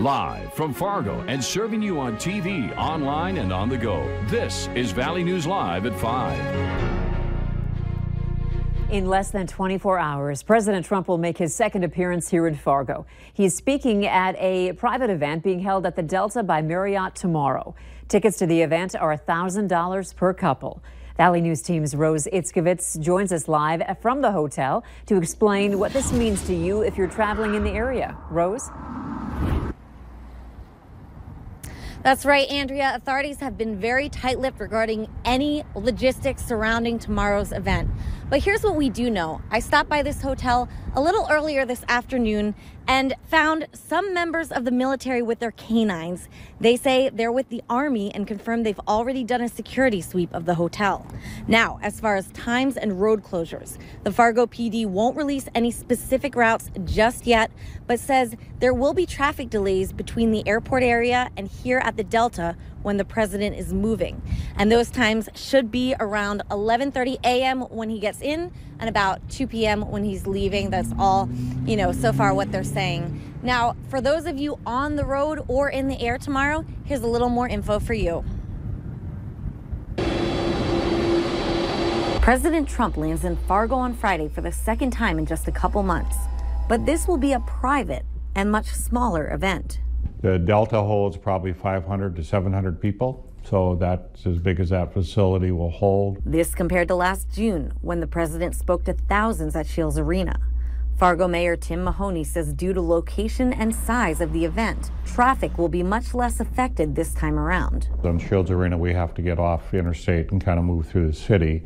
Live from Fargo and serving you on TV, online, and on the go. This is Valley News Live at 5. In less than 24 hours, President Trump will make his second appearance here in Fargo. He's speaking at a private event being held at the Delta by Marriott tomorrow. Tickets to the event are $1,000 per couple. Valley News Team's Rose Itzkovitz joins us live from the hotel to explain what this means to you if you're traveling in the area. Rose? That's right, Andrea. Authorities have been very tight-lipped regarding any logistics surrounding tomorrow's event. But here's what we do know. I stopped by this hotel a little earlier this afternoon and found some members of the military with their canines. They say they're with the Army and confirm they've already done a security sweep of the hotel. Now, as far as times and road closures, the Fargo PD won't release any specific routes just yet, but says there will be traffic delays between the airport area and here at the Delta when the president is moving. And those times should be around 11:30 a.m. when he gets in and about 2 p.m. when he's leaving. That's all, so far what they're saying. Now, for those of you on the road or in the air tomorrow, here's a little more info for you. President Trump lands in Fargo on Friday for the second time in just a couple months. But this will be a private and much smaller event. The Delta holds probably 500 to 700 people, so that's as big as that facility will hold. This compared to last June, when the president spoke to thousands at Shields Arena. Fargo Mayor Tim Mahoney says due to location and size of the event, traffic will be much less affected this time around. On Shields Arena, we have to get off interstate and kind of move through the city.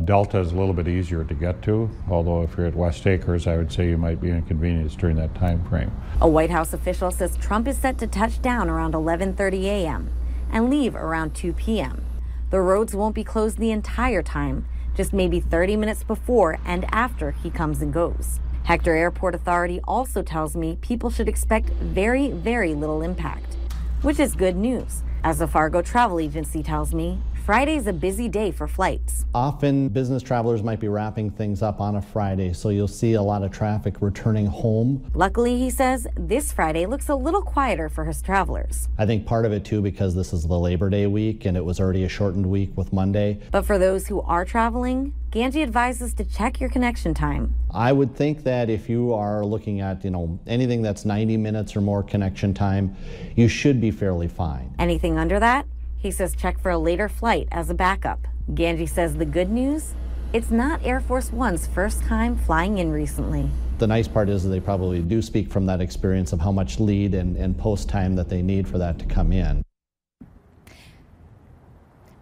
Delta is a little bit easier to get to, although if you're at West Acres, I would say you might be inconvenienced during that time frame. A White House official says Trump is set to touch down around 11:30 a.m. and leave around 2 p.m. The roads won't be closed the entire time, just maybe 30 minutes before and after he comes and goes. Hector Airport Authority also tells me people should expect very, very little impact, which is good news. As the Fargo Travel Agency tells me, Friday's a busy day for flights. Often business travelers might be wrapping things up on a Friday, so you'll see a lot of traffic returning home. Luckily, he says, this Friday looks a little quieter for his travelers. I think part of it too because this is the Labor Day week and it was already a shortened week with Monday. But for those who are traveling, Ganji advises to check your connection time. I would think that if you are looking at, anything that's 90 minutes or more connection time, you should be fairly fine. Anything under that? He says check for a later flight as a backup. Ganji says the good news? It's not Air Force One's first time flying in recently. The nice part is that they probably do speak from that experience of how much lead and post time that they need for that to come in.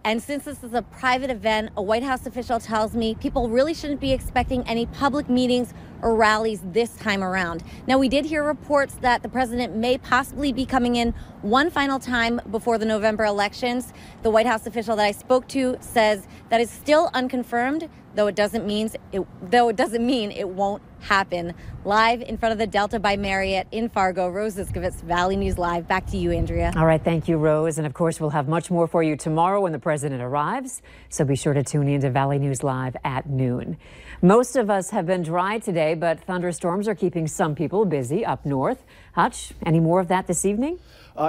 And since this is a private event, a White House official tells me people really shouldn't be expecting any public meetings or rallies this time around. Now, we did hear reports that the president may possibly be coming in one final time before the November elections. The White House official that I spoke to says that is still unconfirmed, though it doesn't mean it won't happen. Live in front of the Delta by Marriott in Fargo, Rose Itzkovitz, Valley News Live. Back to you, Andrea. All right, thank you, Rose. And of course, we'll have much more for you tomorrow when the president arrives. So be sure to tune in to Valley News Live at noon. Most of us have been dry today, but thunderstorms are keeping some people busy up north. Hutch, any more of that this evening?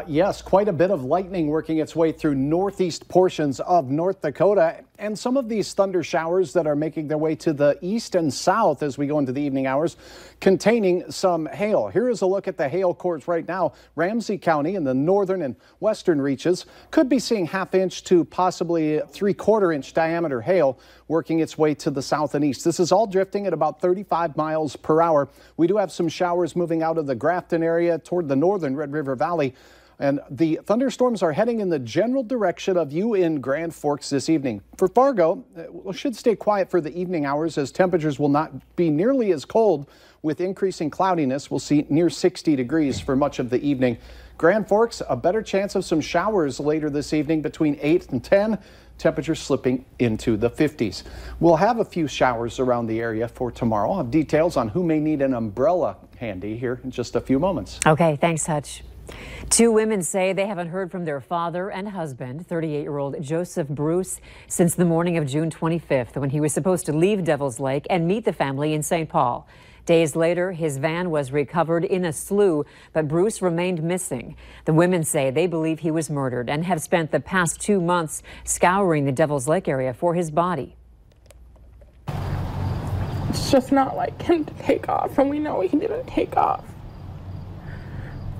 Yes, quite a bit of lightning working its way through northeast portions of North Dakota, and some of these thunder showers that are making their way to the east and south as we go into the evening hours, containing some hail. Here is a look at the hail course right now. Ramsey County in the northern and western reaches could be seeing half-inch to possibly 3/4-inch diameter hail working its way to the south and east. This is all drifting at about 35 miles per hour. We do have some showers moving out of the Grafton area toward the northern Red River Valley. And the thunderstorms are heading in the general direction of you in Grand Forks this evening. For Fargo, we should stay quiet for the evening hours as temperatures will not be nearly as cold. With increasing cloudiness, we'll see near 60 degrees for much of the evening. Grand Forks, a better chance of some showers later this evening between 8 and 10. Temperatures slipping into the 50s. We'll have a few showers around the area for tomorrow. I'll have details on who may need an umbrella handy here in just a few moments. Okay, thanks, Hutch. Two women say they haven't heard from their father and husband, 38-year-old Joseph Bruce, since the morning of June 25th, when he was supposed to leave Devil's Lake and meet the family in St. Paul. Days later, his van was recovered in a slough, but Bruce remained missing. The women say they believe he was murdered and have spent the past 2 months scouring the Devil's Lake area for his body. It's just not like him to take off, and we know he didn't take off.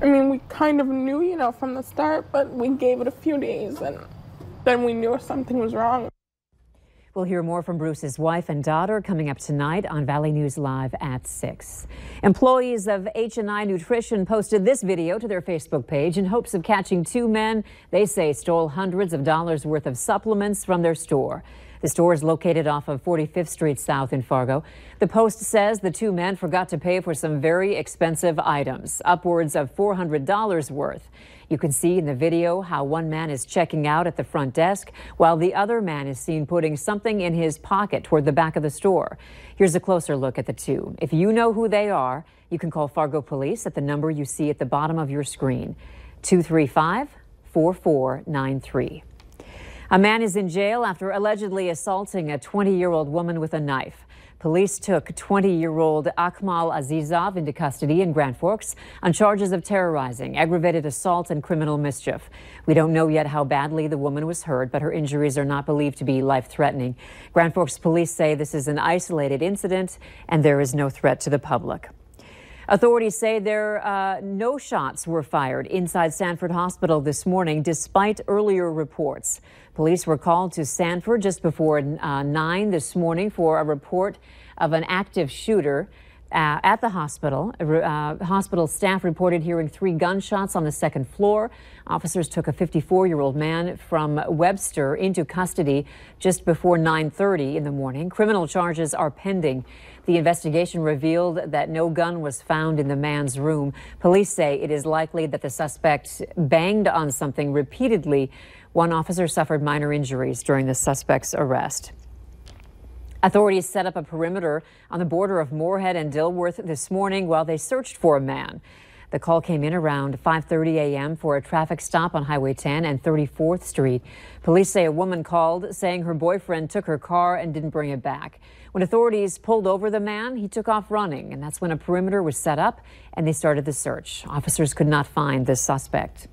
I mean, we kind of knew, you know, from the start, but we gave it a few days, and then we knew something was wrong. We'll hear more from Bruce's wife and daughter coming up tonight on Valley News Live at 6. Employees of H&I Nutrition posted this video to their Facebook page in hopes of catching 2 men they say stole hundreds of dollars worth of supplements from their store. The store is located off of 45th Street South in Fargo. The Post says the 2 men forgot to pay for some very expensive items, upwards of $400 worth. You can see in the video how one man is checking out at the front desk while the other man is seen putting something in his pocket toward the back of the store. Here's a closer look at the 2. If you know who they are, you can call Fargo Police at the number you see at the bottom of your screen, 235-4493. A man is in jail after allegedly assaulting a 20-year-old woman with a knife. Police took 20-year-old Akmal Azizov into custody in Grand Forks on charges of terrorizing, aggravated assault, and criminal mischief. We don't know yet how badly the woman was hurt, but her injuries are not believed to be life-threatening. Grand Forks police say this is an isolated incident and there is no threat to the public. Authorities say no shots were fired inside Sanford Hospital this morning, despite earlier reports. Police were called to Sanford just before 9 this morning for a report of an active shooter at the hospital. Hospital staff reported hearing 3 gunshots on the 2nd floor. Officers took a 54-year-old man from Webster into custody just before 9:30 in the morning. Criminal charges are pending. The investigation revealed that no gun was found in the man's room. Police say it is likely that the suspect banged on something repeatedly. One officer suffered minor injuries during the suspect's arrest. Authorities set up a perimeter on the border of Moorhead and Dilworth this morning while they searched for a man. The call came in around 5:30 a.m. for a traffic stop on Highway 10 and 34th Street. Police say a woman called saying her boyfriend took her car and didn't bring it back. When authorities pulled over the man, he took off running, and that's when a perimeter was set up and they started the search. Officers could not find the suspect.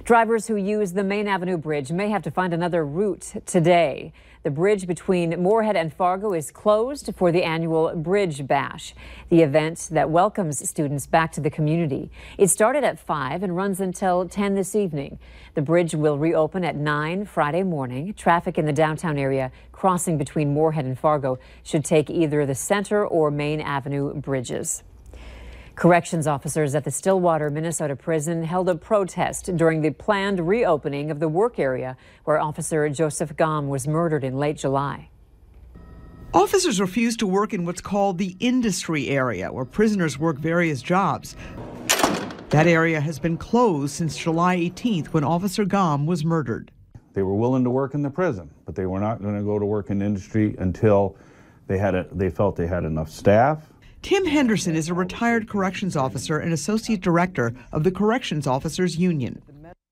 Drivers who use the Main Avenue Bridge may have to find another route today. The bridge between Moorhead and Fargo is closed for the annual Bridge Bash, the event that welcomes students back to the community. It started at 5 and runs until 10 this evening. The bridge will reopen at 9 Friday morning. Traffic in the downtown area crossing between Moorhead and Fargo should take either the Center or Main Avenue bridges. Corrections officers at the Stillwater, Minnesota prison held a protest during the planned reopening of the work area where Officer Joseph Gahm was murdered in late July. Officers refused to work in what's called the industry area, where prisoners work various jobs. That area has been closed since July 18th when Officer Gahm was murdered. They were willing to work in the prison, but they were not going to go to work in industry until they felt they had enough staff. Tim Henderson is a retired corrections officer and associate director of the Corrections Officers Union.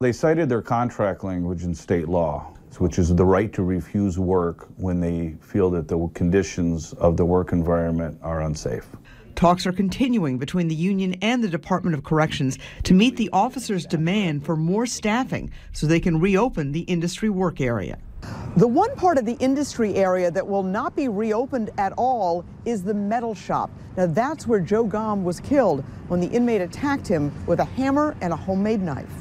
They cited their contract language in state law, which is the right to refuse work when they feel that the conditions of the work environment are unsafe. Talks are continuing between the union and the Department of Corrections to meet the officers' demand for more staffing so they can reopen the industry work area. The one part of the industry area that will not be reopened at all is the metal shop. Now that's where Joe Gahm was killed when the inmate attacked him with a hammer and a homemade knife.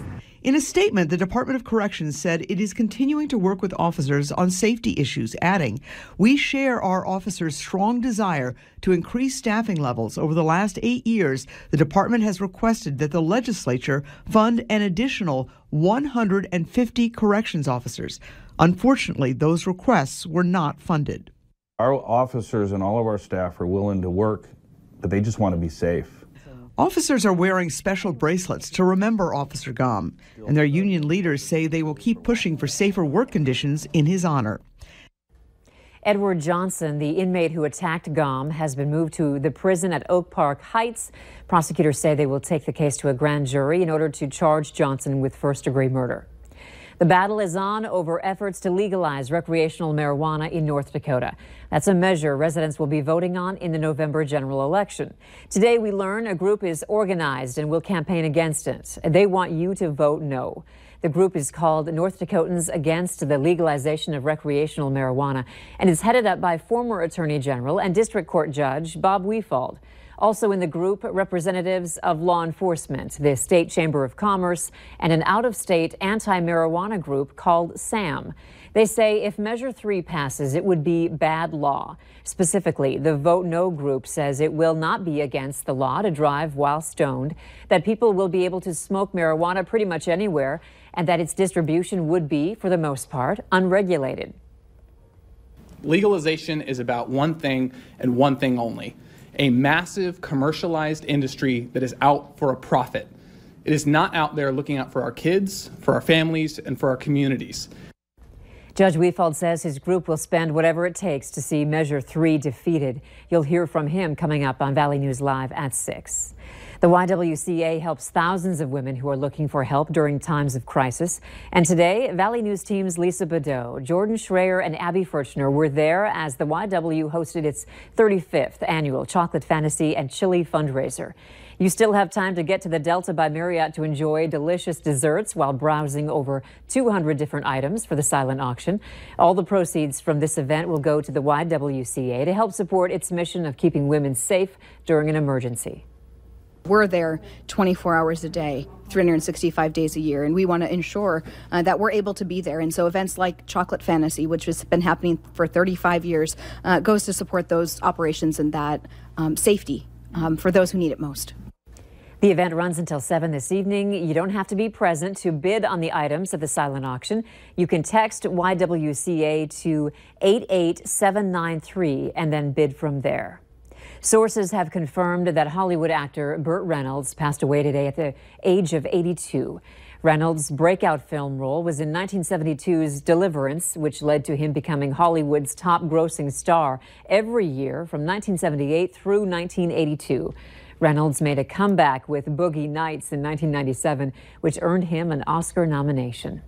In a statement, the Department of Corrections said it is continuing to work with officers on safety issues, adding, "We share our officers' strong desire to increase staffing levels. Over the last 8 years, the department has requested that the legislature fund an additional 150 corrections officers. Unfortunately, those requests were not funded." Our officers and all of our staff are willing to work, but they just want to be safe. Officers are wearing special bracelets to remember Officer Gahm, and their union leaders say they will keep pushing for safer work conditions in his honor. Edward Johnson, the inmate who attacked Gahm, has been moved to the prison at Oak Park Heights. Prosecutors say they will take the case to a grand jury in order to charge Johnson with first-degree murder. The battle is on over efforts to legalize recreational marijuana in North Dakota. That's a measure residents will be voting on in the November general election. Today we learn a group is organized and will campaign against it. They want you to vote no. The group is called North Dakotans Against the Legalization of Recreational Marijuana and is headed up by former Attorney General and District Court Judge Bob Wefald. Also in the group, representatives of law enforcement, the State Chamber of Commerce, and an out-of-state anti-marijuana group called SAM. They say if Measure 3 passes, it would be bad law. Specifically, the Vote No group says it will not be against the law to drive while stoned, that people will be able to smoke marijuana pretty much anywhere, and that its distribution would be, for the most part, unregulated. Legalization is about one thing and one thing only: a massive commercialized industry that is out for a profit. It is not out there looking out for our kids, for our families, and for our communities. Judge Wefald says his group will spend whatever it takes to see Measure 3 defeated. You'll hear from him coming up on Valley News Live at 6. The YWCA helps thousands of women who are looking for help during times of crisis. And today, Valley News teams Lisa Bedeau, Jordan Schreier, and Abby Furchner were there as the YW hosted its 35th annual Chocolate Fantasy and Chili fundraiser. You still have time to get to the Delta by Marriott to enjoy delicious desserts while browsing over 200 different items for the silent auction. All the proceeds from this event will go to the YWCA to help support its mission of keeping women safe during an emergency. We're there 24 hours a day, 365 days a year, and we want to ensure that we're able to be there. And so events like Chocolate Fantasy, which has been happening for 35 years, goes to support those operations and that safety for those who need it most. The event runs until 7 this evening. You don't have to be present to bid on the items at the silent auction. You can text YWCA to 88793 and then bid from there. Sources have confirmed that Hollywood actor Burt Reynolds passed away today at the age of 82. Reynolds' breakout film role was in 1972's Deliverance, which led to him becoming Hollywood's top-grossing star every year from 1978 through 1982. Reynolds made a comeback with Boogie Nights in 1997, which earned him an Oscar nomination.